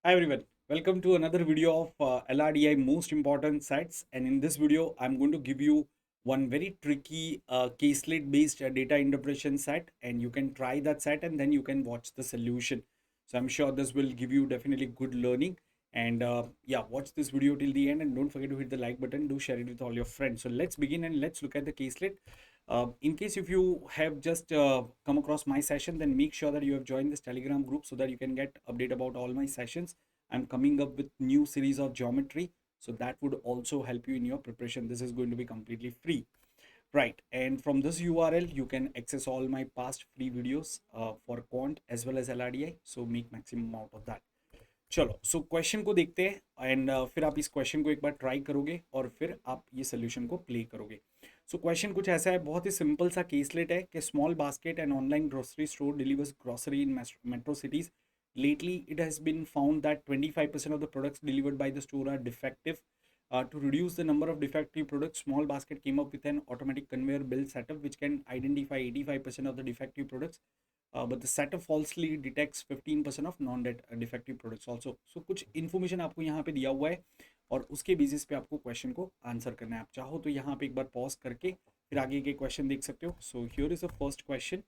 Hi everyone, welcome to another video of LRDI most important sets, and in this video I'm going to give you one very tricky caselet based data interpretation set, and you can try that set and then you can watch the solution. So I'm sure this will give you definitely good learning, and yeah, watch this video till the end and don't forget to hit the like button. Do share it with all your friends. So let's begin and let's look at the caselet. In case if you have just come across my session, then make sure that you have joined this Telegram group so that you can get update about all my sessions. I'm coming up with new series of geometry, so that would also help you in your preparation. This is going to be completely free, right? And from this URL you can access all my past free videos for quant as well as LRDI, so make maximum out of that. चलो so question को देखते हैं and फिर आप इस question को एक बार try करोगे और फिर आप ये सोल्यूशन को प्ले करोगे. सो क्वेश्चन कुछ ऐसा है, बहुत ही सिंपल सा केसलेट है कि small basket and online grocery store delivers grocery in metro cities. Lately, it has been found that 25% of the products delivered by the store are defective. To reduce the number of defective products, Small Basket came up with an automatic conveyor belt setup which can identify 85% of the defective products, but the setup falsely detects 15% of non defective products also. So कुछ information आपको यहाँ पे दिया हुआ है और उसके basis पे आपको क्वेश्चन को आंसर करना है. आप चाहो तो यहाँ पे एक बार पॉज करके फिर आगे के क्वेश्चन देख सकते हो. सो here is the first question.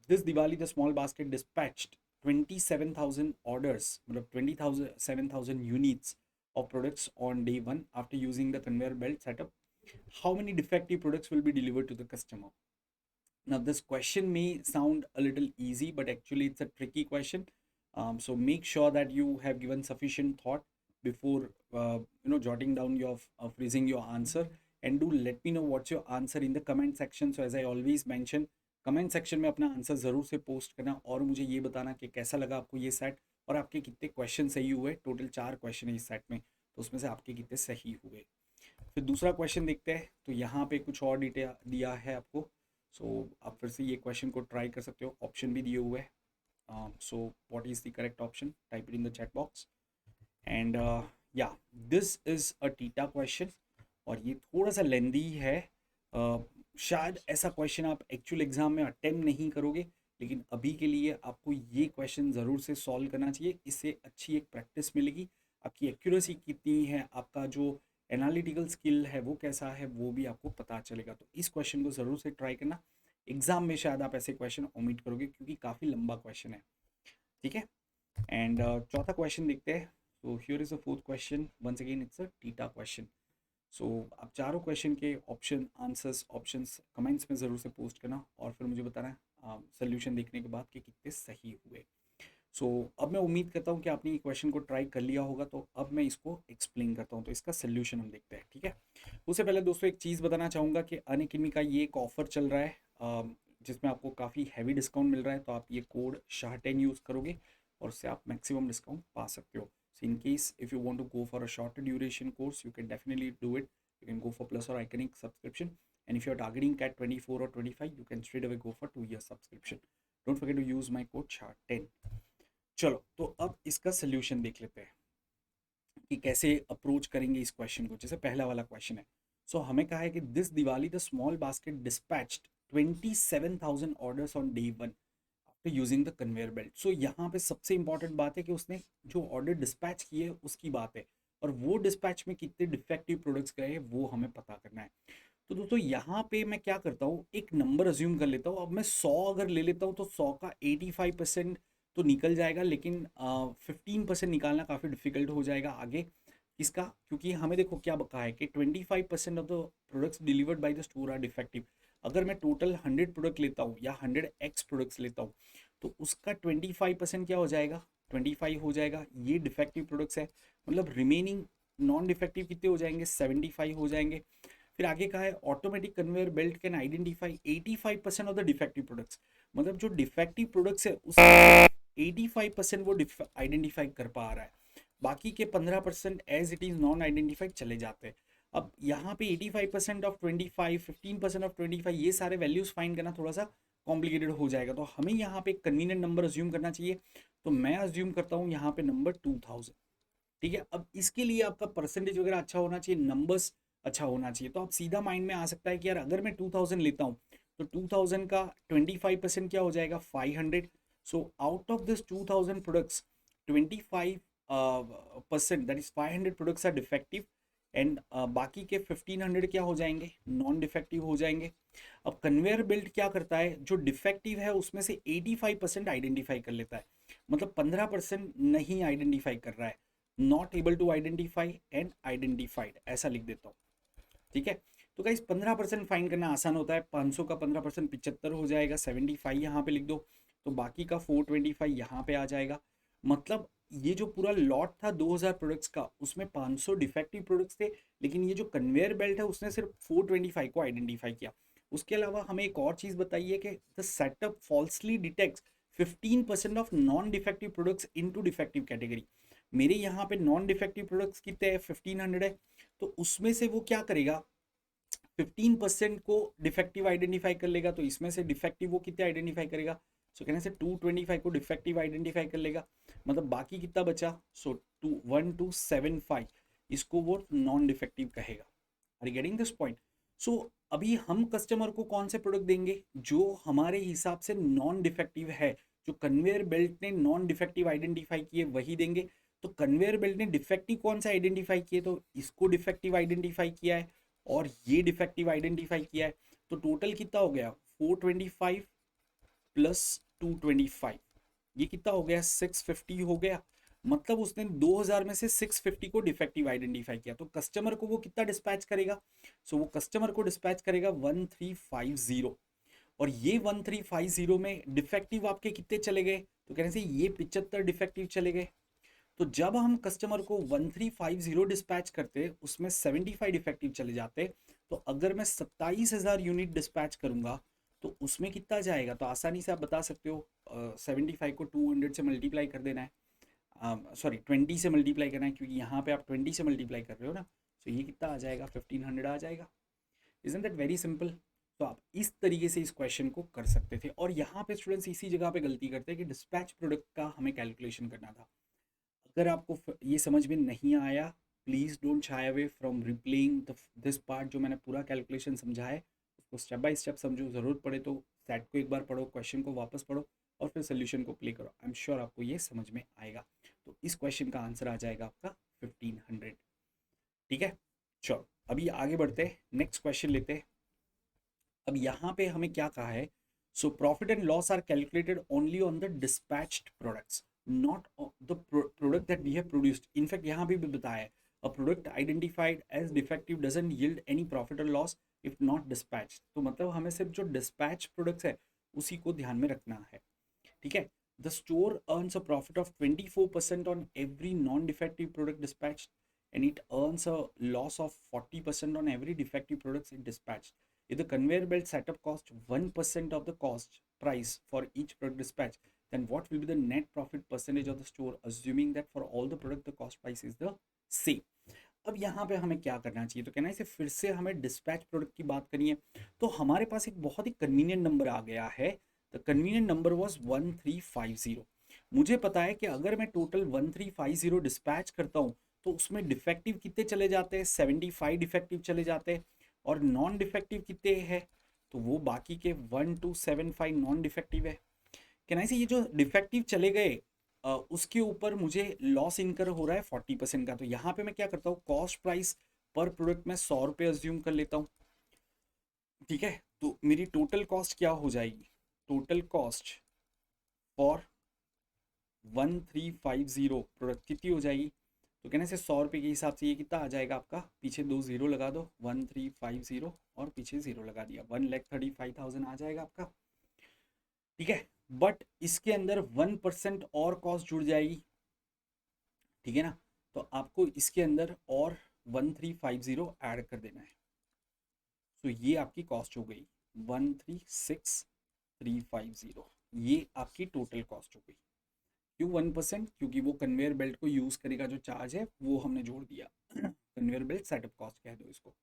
This Diwali, the small basket dispatched 27,000 orders, मतलब 27,000 units of products on day one after using the conveyor belt setup. How many defective products will be delivered to the customer? Now, this question may sound a little easy, but actually it's a tricky question. So make sure that you have given sufficient thought before jotting down your phrasing your answer, and do let me know what's your answer in the comment section. So as I always mention, comment section में अपना answer ज़रूर से post करना और मुझे ये बताना कि कैसा लगा आपको ये सेट और आपके कितने क्वेश्चन सही हुए. टोटल 4 क्वेश्चन है इस सेट में, तो उसमें से आपके कितने सही हुए. फिर दूसरा क्वेश्चन देखते हैं. तो यहाँ पे कुछ और डिटेल दिया है आपको. सो आप फिर से ये क्वेश्चन को ट्राई कर सकते हो. ऑप्शन भी दिए हुए हैं. So what is the correct option, type it in the chat box. And yeah this is a TITA question और ये थोड़ा सा लेंदी है. शायद ऐसा क्वेश्चन आप एक्चुअल एग्जाम में अटेम्प्ट नहीं करोगे, लेकिन अभी के लिए आपको ये क्वेश्चन ज़रूर से सॉल्व करना चाहिए. इससे अच्छी एक प्रैक्टिस मिलेगी. आपकी एक्यूरेसी कितनी है, आपका जो एनालिटिकल स्किल है वो कैसा है, वो भी आपको पता चलेगा. तो इस क्वेश्चन को ज़रूर से ट्राई करना. एग्जाम में शायद आप ऐसे क्वेश्चन ओमिट करोगे क्योंकि काफ़ी लंबा क्वेश्चन है. ठीक है. एंड चौथा क्वेश्चन देखते हैं. So here is the fourth question. Once again it's a TITA question. So आप चारों क्वेश्चन के ऑप्शंस कमेंट्स में ज़रूर से पोस्ट करना और फिर मुझे बताना सोल्यूशन देखने के बाद कि कितने सही हुए. सो अब मैं उम्मीद करता हूँ कि आपने ये क्वेश्चन को ट्राई कर लिया होगा, तो अब मैं इसको एक्सप्लेन करता हूँ. तो इसका सोल्यूशन हम देखते हैं. ठीक है. उससे पहले दोस्तों एक चीज़ बताना चाहूँगा कि अनअकैडमी का ये एक ऑफ़र चल रहा है जिसमें आपको काफ़ी हैवी डिस्काउंट मिल रहा है. तो आप ये कोड शाह10 यूज़ करोगे और उससे आप मैक्सिमम डिस्काउंट पा सकते हो. So in case if you want to go for a shorter duration course, you can definitely do it. You can go for Plus or Iconic subscription. And if you're targeting CAT 24 or 25, you can straight away go for 2 year subscription. Don't forget to use my code SHAR10. चलो तो अब इसका solution देख लेते हैं कि कैसे approach करेंगे इस क्वेश्चन को. जैसे पहला वाला क्वेश्चन है. सो हमें कहा है कि this Diwali the small basket dispatched 27,000 orders on day one after using the conveyor belt. So यहाँ पे सबसे इंपॉर्टेंट बात है कि उसने जो ऑर्डर डिस्पैच किए उसकी बात है, और वो डिस्पैच में कितने डिफेक्टिव प्रोडक्ट्स गए वो हमें पता करना है. तो दोस्तों यहाँ पे मैं क्या करता हूँ, एक नंबर अज्यूम कर लेता हूँ. अब मैं 100 अगर ले लेता हूँ तो 100 का 85% तो निकल जाएगा, लेकिन 15% निकालना काफ़ी डिफिकल्ट हो जाएगा आगे. इसका क्योंकि हमें देखो क्या कहा है कि 25% off the products delivered by the store are defective. अगर मैं टोटल 100 प्रोडक्ट लेता हूँ या 100x प्रोडक्ट्स लेता हूँ, तो उसका 25% क्या हो जाएगा, 25 हो जाएगा. ये डिफेक्टिव प्रोडक्ट्स है, मतलब रिमेनिंग नॉन डिफेक्टिव कितने हो जाएंगे, 75 हो जाएंगे. फिर आगे कहा है automatic conveyor belt can identify 85% of the defective products. मतलब जो डिफेक्टिव प्रोडक्ट्स है उसका 85% वो आइडेंटिफाई कर पा रहा है. बाकी के 15% as it is non identified चले जाते हैं. अब यहाँ पे 85% ऑफ 25, 15% ऑफ 25, ये सारे वैल्यूज फाइंड करना थोड़ा सा कॉम्प्लिकेटेड हो जाएगा. तो हमें यहाँ पे एक कन्वीनियंट नंबर अज्यूम करना चाहिए. तो मैं अज्यूम करता हूँ यहाँ पे नंबर 2000. ठीक है. अब इसके लिए आपका परसेंटेज वगैरह अच्छा होना चाहिए, नंबर्स अच्छा होना चाहिए. तो आप सीधा माइंड में आ सकता है कि यार अगर मैं 2000 लेता हूँ तो 2000 का 25% क्या हो जाएगा, 500. So out of this 2000 products 25% that is 500 products are defective and बाकी के 1500 क्या हो जाएंगे, नॉन डिफेक्टिव हो जाएंगे। अब कन्वेयर बेल्ट क्या करता है, जो डिफेक्टिव है उसमें से 85% आइडेंटिफाई कर लेता है, मतलब 15% नहीं आइडेंटिफाई कर रहा है, not able to identify and identified, ऐसा लिख देता हूँ। ठीक है, तो गाइस 15% फाइंड करना आसान होता है, 500 का 15% 75 हो जाएगा, 75 यहाँ पे लिख दो, तो बाकी का 425 यहाँ पे आ जाएगा। मतलब ये जो पूरा लॉट था 2000 प्रोडक्ट्स का, उसमें 500 डिफेक्टिव प्रोडक्ट्स थे, लेकिन ये जो कन्वेयर बेल्ट है उसने सिर्फ 425 को आइडेंटिफाई किया। उसके अलावा हमें एक और चीज़ बताइए कि the setup falsely detects 15% of non defective products into defective category. मेरे यहाँ पे नॉन डिफेक्टिव प्रोडक्ट्स कितने हैं, 1500 है, तो उसमें से वो क्या करेगा, 15% को डिफेक्टिव आइडेंटिफाई कर लेगा, तो इसमें से डिफेक्टिव वो कितने आइडेंटिफाई करेगा, सो कहने से 225 को डिफेक्टिव आइडेंटिफाई कर लेगा, मतलब बाकी कितना बचा, सो 1275 इसको वो नॉन डिफेक्टिव कहेगा। Are you getting this point? So अभी हम कस्टमर को कौन से प्रोडक्ट देंगे, जो हमारे हिसाब से नॉन डिफेक्टिव है, जो कन्वेयर बेल्ट ने नॉन डिफेक्टिव आइडेंटिफाई किए वही देंगे। तो कन्वेयर बेल्ट ने डिफेक्टिव कौन सा आइडेंटिफाई किए, तो इसको डिफेक्टिव आइडेंटिफाई किया है और ये डिफेक्टिव आइडेंटिफाई किया है, तो टोटल कितना हो गया, 425 प्लस 225, ये कितना हो गया, 650 हो गया। मतलब उसने 2000 में से 650 को डिफेक्टिव आइडेंटिफाई किया, तो कस्टमर को वो कितना डिस्पैच करेगा, सो वो कस्टमर को डिस्पैच करेगा 1350, और ये 1350 में डिफेक्टिव आपके कितने चले गए, तो कहने से ये 75 डिफेक्टिव चले गए। तो जब हम कस्टमर को 1350 डिस्पैच करते, उसमें 75 डिफेक्टिव चले जाते, तो अगर मैं 27,000 यूनिट डिस्पैच करूंगा तो उसमें कितना जाएगा, तो आसानी से आप बता सकते हो, 75 को 200 से मल्टीप्लाई कर देना है, सॉरी 20 से मल्टीप्लाई करना है, क्योंकि यहाँ पे आप 20 से मल्टीप्लाई कर रहे हो ना, तो ये कितना आ जाएगा, 1500 आ जाएगा। Isn't that very simple? तो आप इस तरीके से इस क्वेश्चन को कर सकते थे, और यहाँ पे स्टूडेंट्स इसी जगह पे गलती करते हैं कि डिस्पैच प्रोडक्ट का हमें कैलकुलेशन करना था। अगर आपको ये समझ में नहीं आया, please don't shy away from replying this part, जो मैंने पूरा कैलकुलेशन समझा है उसको स्टेप बाय स्टेप समझो, ज़रूरत पड़े तो सेट को एक बार पढ़ो, क्वेश्चन को वापस पढ़ो और फिर सोल्यूशन को प्ले करो, आई एम श्योर आपको ये समझ में आएगा। तो इस क्वेश्चन का आंसर आ जाएगा आपका 1500। ठीक है, चलो अभी आगे बढ़ते हैं, नेक्स्ट क्वेश्चन लेते हैं। अब यहाँ पे हमें क्या कहा है, so profit and loss are calculated only on the dispatched products, not the product that we have produced. In fact यहाँ भी बताया है, a product identified as defective doesn't yield any profit और लॉस इफ नॉट डिस्पैच। तो मतलब हमें सिर्फ जो डिस्पैच प्रोडक्ट्स है उसी को ध्यान में रखना है। ठीक है, the store earns a profit of 24% on every non defective product dispatch and it earns a loss of 40% on every defective products it dispatched. If the conveyor belt setup cost 1% of the cost price for each product dispatch, then what will be the net profit percentage of the store, assuming that for all the product the cost price is the same? अब यहाँ पे हमें क्या करना चाहिए, तो कहना है इसे फिर से हमें डिस्पैच प्रोडक्ट की बात करनी है। तो हमारे पास एक बहुत ही कन्वीनियंट नंबर आ गया है, द कन्वीनियंट नंबर वॉज 1350। मुझे पता है कि अगर मैं टोटल 1350 डिस्पैच करता हूँ तो उसमें डिफेक्टिव कितने चले जाते हैं, 75 डिफेक्टिव चले जाते हैं, और नॉन डिफेक्टिव कितने हैं, तो वो बाकी के 1275 नॉन डिफेक्टिव है। कहना है ये जो डिफेक्टिव चले गए उसके ऊपर मुझे लॉस इनकर हो रहा है 40% का। तो यहाँ पे मैं क्या करता हूँ, कॉस्ट प्राइस पर प्रोडक्ट में 100 रुपये अज्यूम कर लेता हूँ। ठीक है, तो मेरी टोटल कॉस्ट क्या हो जाएगी, टोटल कॉस्ट फॉर 1350 प्रोडक्ट कितनी हो जाएगी, तो कहने से 100 रुपये के हिसाब से ये कितना आ जाएगा आपका, पीछे 2 जीरो लगा दो, 1350 और पीछे जीरो लगा दिया, 1,35,000 आ जाएगा आपका। ठीक है, बट इसके अंदर 1% और कॉस्ट जुड़ जाएगी। ठीक है ना, तो आपको इसके अंदर और 1350 ऐड कर देना है। तो ये आपकी कॉस्ट हो गई 136350, ये आपकी टोटल कॉस्ट हो गई। क्यों 1%, क्योंकि वो कन्वेयर बेल्ट को यूज़ करेगा, जो चार्ज है वो हमने जोड़ दिया, कन्वेयर बेल्ट सेटअप कॉस्ट कह दो इसको।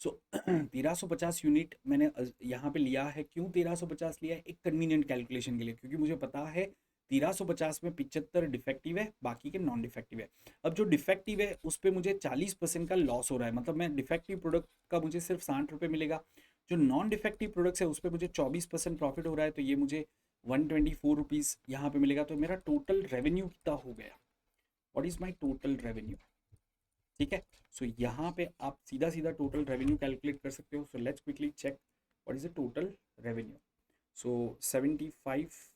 सो 1350 यूनिट मैंने यहाँ पे लिया है, क्यों 1350 लिया है, एक कन्वीनियंट कैलकुलेशन के लिए, क्योंकि मुझे पता है 1350 में 75 डिफेक्टिव है, बाकी के नॉन डिफेक्टिव है। अब जो डिफेक्टिव है उस पर मुझे 40% का लॉस हो रहा है, मतलब मैं डिफेक्टिव प्रोडक्ट का मुझे सिर्फ 60 रुपये मिलेगा, जो नॉन डिफेक्टिव प्रोडक्ट्स है उस पर मुझे 24% प्रॉफिट हो रहा है, तो ये मुझे ₹124 यहाँ पे मिलेगा, तो मेरा टोटल रेवेन्यू कितना हो गया, what is my total revenue. ठीक है, सो यहाँ पे आप सीधा सीधा टोटल रेवेन्यू कैलकुलेट कर सकते हो। So let's quickly check what is the total revenue. So 75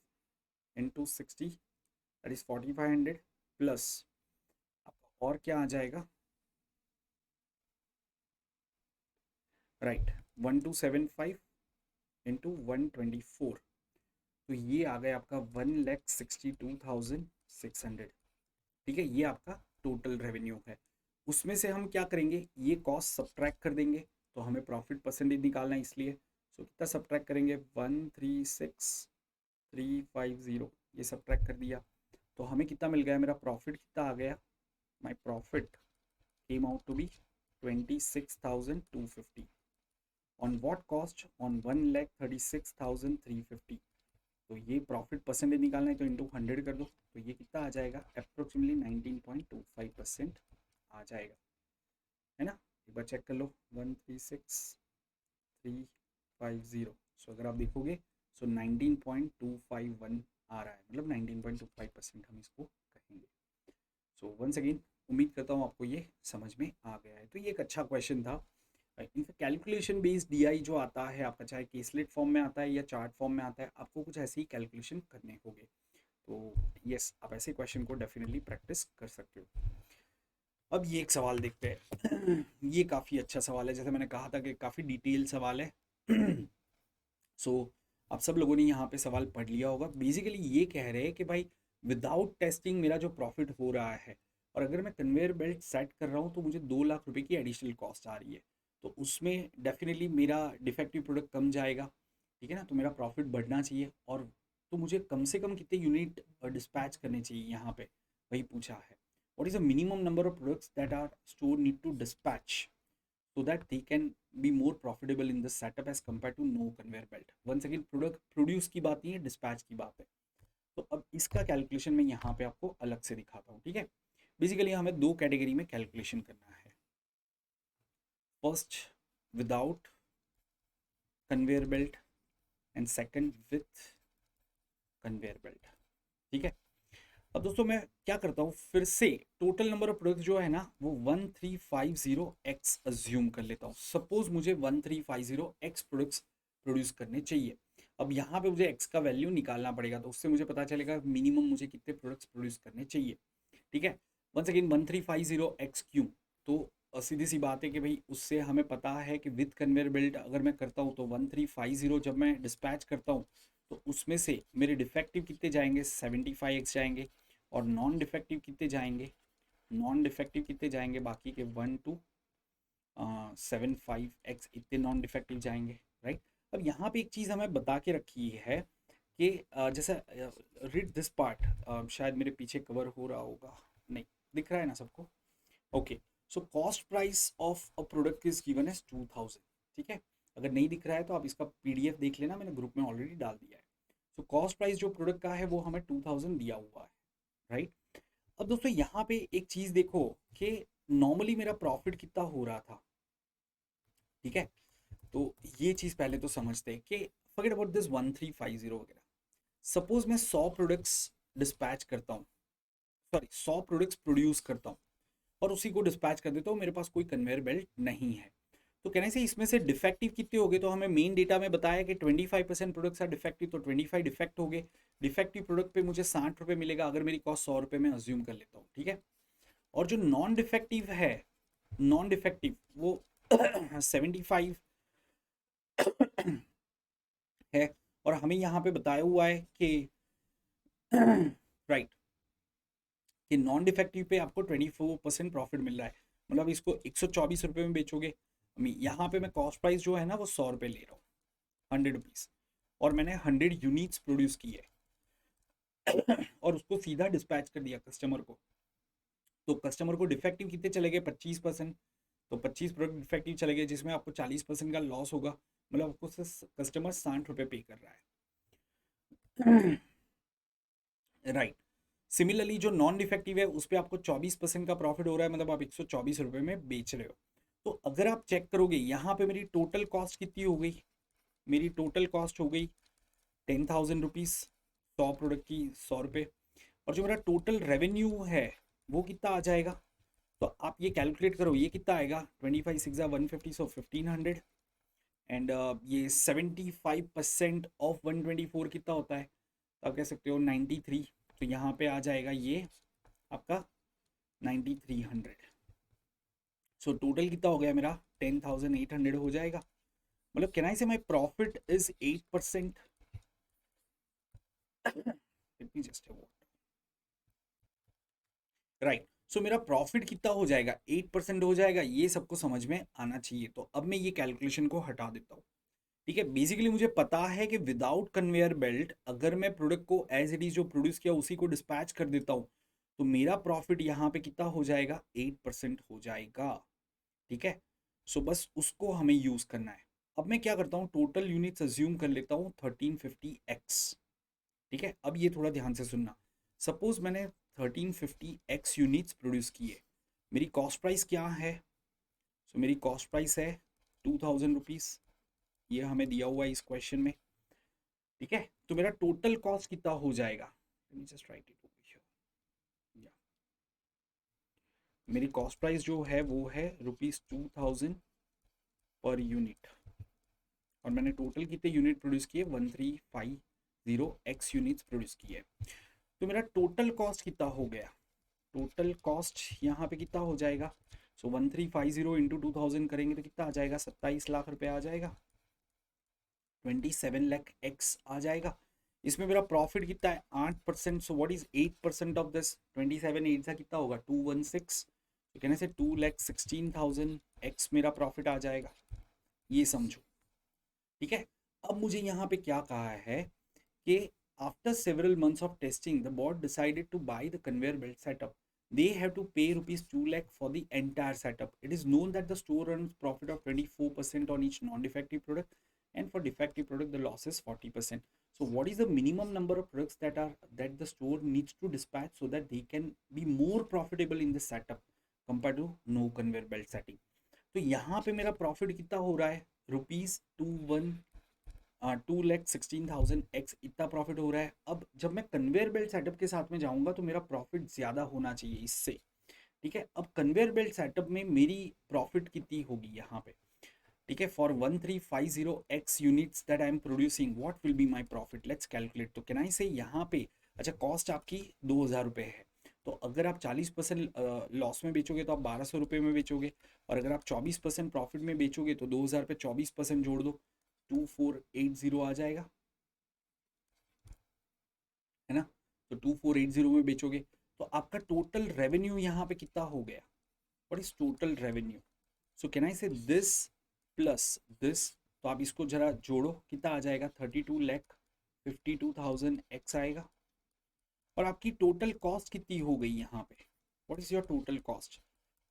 into 60 that is 4500 plus आपका और क्या आ जाएगा, राइट, 1275 इंटू 124, तो ये आ गया आपका 1,62,600। ठीक है, ये आपका टोटल रेवेन्यू है। उसमें से हम क्या करेंगे, ये कॉस्ट सब्ट्रैक्ट कर देंगे, तो हमें प्रॉफिट परसेंटेज निकालना है इसलिए। सो कितना सब्ट्रैक्ट करेंगे, 136,350, ये सब्ट्रैक्ट कर दिया, तो हमें कितना मिल गया, मेरा प्रॉफिट कितना आ गया, my profit came out to be 26,250 on what cost, on 1,36,350। तो ये प्रॉफिट परसेंटेज निकालना है, तो इंटू 100 कर दो, तो ये कितना आ जाएगा, अप्रोक्सीमेटली 19.25% आ जाएगा, है ना। एक बार चेक कर लो, 136,350, सो अगर आप देखोगे सो 19.251 आ रहा है, मतलब 19.25% हम इसको कहेंगे। सो वंस अगेन उम्मीद करता हूँ आपको ये समझ में आ गया है। तो ये एक अच्छा क्वेश्चन था। इनका कैलकुलेशन बेस्ड डीआई जो आता है आपका, चाहे केसलेट फॉर्म में आता है या चार्ट फॉर्म में आता है, आपको कुछ ऐसे ही कैलकुलेशन करने होंगे। तो यस, आप ऐसे क्वेश्चन को डेफिनेटली प्रैक्टिस कर सकते हो। अब ये एक सवाल देखते हैं। ये काफ़ी अच्छा सवाल है, जैसे मैंने कहा था कि काफ़ी डिटेल सवाल है। सो आप सब लोगों ने यहाँ पे सवाल पढ़ लिया होगा। बेसिकली ये कह रहे हैं कि भाई विदाउट टेस्टिंग मेरा जो प्रॉफिट हो रहा है, और अगर मैं कन्वेयर बेल्ट सेट कर रहा हूँ तो मुझे 2 लाख रुपए की एडिशनल कॉस्ट आ रही है, तो उसमें डेफिनेटली मेरा डिफेक्टिव प्रोडक्ट कम जाएगा। ठीक है ना, तो मेरा प्रॉफिट बढ़ना चाहिए, और तो मुझे कम से कम कितने यूनिट डिस्पैच करने चाहिए यहाँ पे, वही पूछा है। What is the minimum number of products that are store need to dispatch so that they can be more profitable in the setup as compared to no conveyor belt. Once again product produce की बात नहीं है, dispatch की बात है। तो अब इसका कैलकुलेशन मैं यहाँ पे आपको अलग से दिखाता हूँ। ठीक है, बेसिकली हमें दो कैटेगरी में कैलकुलेशन करना है। First without conveyor belt and second with conveyor belt. ठीक है, अब दोस्तों मैं क्या करता हूँ, फिर से टोटल नंबर ऑफ प्रोडक्ट जो है ना वो 1350x अज्यूम कर लेता हूँ। सपोज मुझे 1350x प्रोडक्ट्स प्रोड्यूस करने चाहिए। अब यहाँ पे मुझे x का वैल्यू निकालना पड़ेगा, तो उससे मुझे पता चलेगा मिनिमम मुझे कितने प्रोडक्ट्स प्रोड्यूस करने चाहिए। ठीक है, वंस अगेन 1350x क्यों, तो सीधी सी बात है कि भाई उससे हमें पता है कि विद कन्वेयर बेल्ट अगर मैं करता हूँ तो 1350 जब मैं डिस्पैच करता हूँ तो उसमें से मेरे डिफेक्टिव कितने जाएंगे, 75x जाएंगे, और नॉन डिफेक्टिव कितने जाएंगे, नॉन डिफेक्टिव कितने जाएंगे, बाकी के 1 to 75x इतने नॉन डिफेक्टिव जाएंगे, राइट। अब यहाँ पे एक चीज़ हमें बता के रखी है कि जैसा रीड दिस पार्ट, शायद मेरे पीछे कवर हो रहा होगा, नहीं दिख रहा है ना सबको, okay. So cost price of a product is given as 2000। ठीक है, अगर नहीं दिख रहा है तो आप इसका पीडीएफ देख लेना, मैंने ग्रुप में ऑलरेडी डाल दिया है। सो कॉस्ट प्राइस जो प्रोडक्ट का है वो हमें 2000 दिया हुआ है, राइट। अब दोस्तों यहाँ पे एक चीज देखो कि नॉर्मली मेरा प्रॉफिट कितना हो रहा था। ठीक है, तो ये चीज पहले तो समझते हैं कि फॉरगेट अबाउट दिस 1350 वगैरह। सपोज मैं 100 प्रोडक्ट्स डिस्पैच करता हूँ, सॉरी 100 प्रोडक्ट्स प्रोड्यूस करता हूँ और उसी को डिस्पैच कर देता हूँ, मेरे पास कोई कन्वेयर बेल्ट नहीं है, तो कहने से इसमें से डिफेक्टिव कितने हो गए, तो हमें मेन डेटा में बताया कि 25% प्रोडक्ट्स आर डिफेक्टिव, तो 25 डिफेक्ट हो गए। डिफेक्टिव प्रोडक्ट पे मुझे 60 रुपये मिलेगा, अगर मेरी कॉस्ट 100 रुपये में अज्यूम कर लेता हूँ। ठीक है, और जो नॉन डिफेक्टिव है, नॉन डिफेक्टिव वो 75 है, और हमें यहाँ पे बताया हुआ है कि राइट कि नॉन डिफेक्टिव पे आपको 24% प्रॉफिट मिल रहा है, मतलब इसको 124 रुपये में बेचोगे। यहाँ पे मैं कॉस्ट प्राइस जो है ना वो 100 रुपये ले रहा हूँ, 100 रुपीज़, और मैंने 100 यूनिट्स प्रोड्यूस की है और उसको सीधा डिस्पैच कर दिया कस्टमर को। तो कस्टमर को डिफेक्टिव कितने चले गए, 25%, तो 25 प्रोडक्ट डिफेक्टिव चले गए, जिसमें आपको 40% का लॉस होगा, मतलब आपको कस्टमर 60 रुपये पे कर रहा है, राइट। सिमिलरली जो नॉन डिफेक्टिव है उस पर आपको 24% का प्रॉफिट हो रहा है, मतलब आप 124 रुपये में बेच रहे हो। तो अगर आप चेक करोगे यहाँ पे मेरी टोटल कॉस्ट कितनी हो गई, मेरी टोटल कॉस्ट हो गई 10,000 रुपीज़, 100 प्रोडक्ट की 100 रुपये, और जो मेरा टोटल रेवेन्यू है वो कितना आ जाएगा, तो आप ये कैलकुलेट करो, ये कितना आएगा, 25 6 150, सो 1500, एंड ये 75% ऑफ 124 कितना होता है, तो आप कह सकते हो 93, तो यहाँ पे आ जाएगा ये आपका 9300। सो टोटल कितना हो गया मेरा, 10,800 हो जाएगा। मतलब can I say my profit is 8%। Right, सो मेरा प्रॉफिट कितना हो जाएगा, 8% हो जाएगा, ये सबको समझ में आना चाहिए। तो अब मैं ये कैलकुलेशन को हटा देता हूँ। ठीक है, बेसिकली मुझे पता है कि विदाउट कन्वेयर बेल्ट अगर मैं प्रोडक्ट को एज इट इज जो प्रोड्यूस किया उसी को डिस्पैच कर देता हूँ, तो मेरा प्रॉफिट यहाँ पे कितना हो जाएगा, 8% हो जाएगा। ठीक है, सो बस उसको हमें यूज करना है। अब मैं क्या करता हूँ, टोटल यूनिट्स अज्यूम कर लेता हूँ 1350x। ठीक है, अब ये थोड़ा ध्यान से सुनना। सपोज मैंने 1350x यूनिट्स प्रोड्यूस किए, मेरी कॉस्ट प्राइस क्या है, सो मेरी कॉस्ट प्राइस है 2000 रुपीज़, ये हमें दिया हुआ है इस क्वेश्चन में। ठीक है, तो मेरा टोटल कॉस्ट कितना हो जाएगा, just right it over here, मेरी कॉस्ट प्राइस जो है वो है ₹2000 पर यूनिट, और मैंने टोटल कितने यूनिट प्रोड्यूस किए, 1350x यूनिट्स प्रोड्यूस किए। तो मेरा टोटल कॉस्ट कितना हो गया, टोटल कॉस्ट यहाँ पे कितना हो जाएगा, सो 1350 इंटू 2000 करेंगे तो कितना आ जाएगा, 27 लाख रुपए आ जाएगा, 27 लाख एक्स आ जाएगा। इसमें मेरा प्रॉफिट कितना है, 8%। सो व्हाट इज 8% ऑफ दिस, 27 8 का कितना होगा, 216, तो कहने से 2,16,000 एक्स मेरा प्रॉफिट आ जाएगा, ये समझो। ठीक है, अब मुझे यहाँ पे क्या कहा है कि after several months of testing the board decided to buy the conveyor belt setup. They have to pay rupees 2 lakh for the entire setup. It is known that the store earns profit of 24% on each non-defective product, and for defective product the loss is 40%. So what is the minimum number of products that the store needs to dispatch so that they can be more profitable in this setup compared to no conveyor belt setting? तो यहाँ पे मेरा profit कितना हो रहा है, ₹2,16,000 इतना profit हो रहा है। अब जब मैं कन्वेयर बेल्ट सेटअप के साथ में जाऊंगा तो मेरा प्रॉफिट ज़्यादा होना चाहिए इससे। ठीक है, अब कन्वेयर बेल्ट सेटअप में मेरी प्रॉफिट कितनी होगी यहाँ पे। ठीक है, for 1350x units that I am producing what will be my profit, let's calculate. तो कैन आई से यहाँ पे, अच्छा कॉस्ट आपकी 2000 रुपये है, तो अगर आप 40% लॉस में बेचोगे तो आप 1200 रुपये में बेचोगे, और अगर आप 24% प्रॉफिट में बेचोगे तो 2000 पे 24% जोड़ दो, 2480 आ जाएगा, है ना। तो 2480 में बेचोगे तो आपका टोटल रेवेन्यू यहाँ पे कितना हो गया, what is total revenue, so can I से दिस प्लस दिस, तो आप इसको जरा जोड़ो, कितना आ जाएगा, 32,52,000 एक्स आएगा। और आपकी टोटल कॉस्ट कितनी हो गई यहाँ पे, what is your total cost,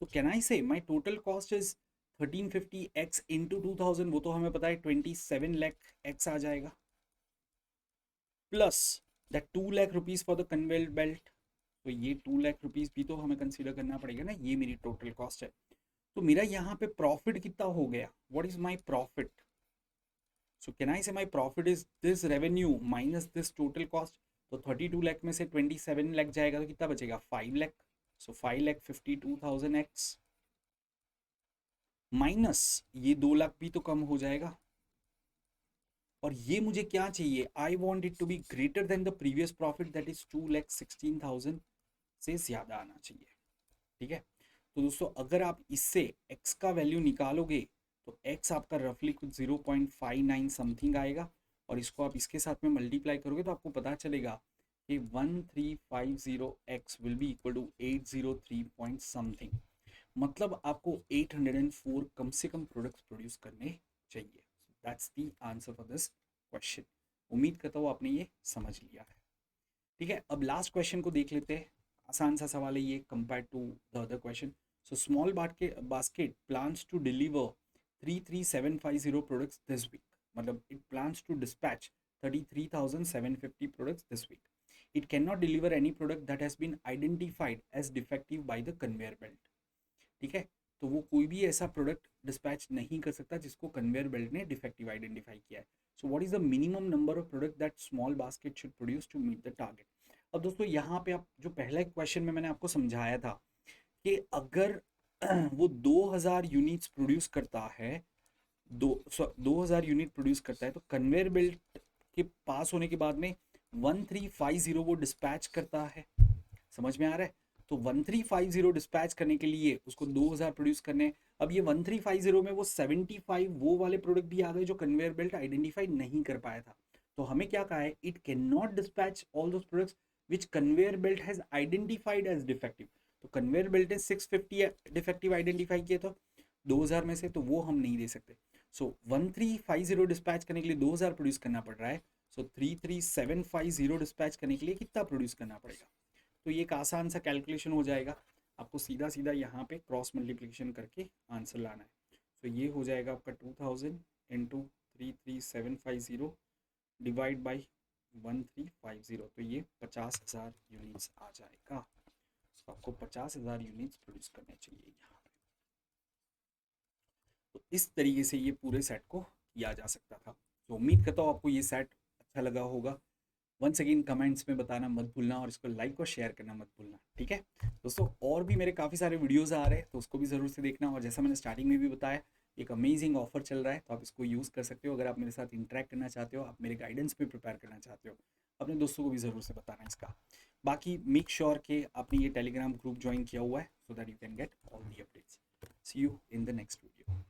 तो can I say my total cost is 1350x into 2000, वो तो हमें पता है 27 लाख एक्स आ जाएगा, plus that 2 lakh rupees for the conveyor belt, तो ये 2 लाख रुपीज भी तो हमें कंसीडर करना पड़ेगा ना, ये मेरी टोटल कॉस्ट है। तो मेरा यहाँ पे प्रॉफिट कितना हो गया, what is my profit, so can I say my profit is this revenue minus this total cost, तो 32 लाख में से 27 लाख जाएगा तो कितना बचेगा, 5 लाख, सो 5,52,000 एक्स माइनस ये 2 लाख भी तो कम हो जाएगा, और ये मुझे क्या चाहिए, I want it to be greater than the previous profit that is 2,16,000 से ज्यादा आना चाहिए। ठीक है, तो दोस्तों अगर आप इससे x का वैल्यू निकालोगे तो x आपका रफली कुछ 0.59 समथिंग आएगा, और इसको आप इसके साथ में मल्टीप्लाई करोगे तो आपको पता चलेगा कि 1350x will be equal to 803 point something, मतलब आपको 804 कम से कम प्रोडक्ट्स प्रोड्यूस करने चाहिए। That's the answer for this question. उम्मीद करता हूँ आपने ये समझ लिया है। ठीक है, अब लास्ट क्वेश्चन को देख लेते हैं। आसान सा सवाल है ये compare to the other question. So small basket plans to deliver 33,750 products this week, मतलब it plans to dispatch 33,750 products this week. It can not deliver any product that has been identified as defective by the conveyor belt. ठीक है, तो वो कोई भी ऐसा product dispatch नहीं कर सकता जिसको कन्वेयर बेल्ट ने डिफेक्टिव आइडेंटिफाई किया है। So what is the minimum number of product that small basket should produce to meet the target. अब दोस्तों यहाँ पे आप जो पहला क्वेश्चन में मैंने आपको समझाया था कि अगर वो 2000 यूनिट्स प्रोड्यूस करता है, 2000 यूनिट प्रोड्यूस करता है, तो कन्वेयर बेल्ट के पास होने के बाद में 1350 वो डिस्पैच करता है। समझ में आ रहा है? तो 1350 डिस्पैच करने के लिए उसको 2000 प्रोड्यूस करने। अब ये 1350 में वो 75 वो वाले प्रोडक्ट भी आ गए जो कन्वेयर बेल्ट आइडेंटिफाई नहीं कर पाया था। तो हमें क्या कहा है, it can not dispatch all those products which conveyor belt has identified as defective. तो कन्वेयर बेल्ट ने 650 डिफेक्टिव आइडेंटिफाई किए, तो 2000 में से तो वो हम नहीं दे सकते। सो 1350 डिस्पैच करने के लिए 2000 प्रोड्यूस करना पड़ रहा है। सो 33750 डिस्पैच करने के लिए कितना प्रोड्यूस करना पड़ेगा? तो ये एक आसान सा कैलकुलेशन हो जाएगा, आपको सीधा सीधा यहाँ पे क्रॉस मल्टीप्लिकेशन करके आंसर लाना है। तो ये हो जाएगा आपका 2000 इंटू 33750 डिवाइड बाई 1350, तो ये 50,000 यूनिट्स आ जाएगा। तो आपको 50,000 यूनिट्स प्रोड्यूस करने चाहिए यहाँ पे। तो इस तरीके से ये पूरे सेट को किया जा सकता था। तो उम्मीद करता हूँ आपको ये सेट अच्छा लगा होगा। वंस अगेन कमेंट्स में बताना मत भूलना और इसको लाइक और शेयर करना मत भूलना, ठीक है दोस्तों। और भी मेरे काफ़ी सारे वीडियोस आ रहे हैं, तो उसको भी ज़रूर से देखना। और जैसा मैंने स्टार्टिंग में भी बताया, एक अमेजिंग ऑफर चल रहा है, तो आप इसको यूज़ कर सकते हो। अगर आप मेरे साथ इंटरेक्ट करना चाहते हो, आप मेरे गाइडेंस पे प्रिपेयर करना चाहते हो, अपने दोस्तों को भी ज़रूर से बताना इसका। बाकी मेक श्योर कि आपने ये टेलीग्राम ग्रुप ज्वाइन किया हुआ है, so that you can get all the updates. See you in the next video.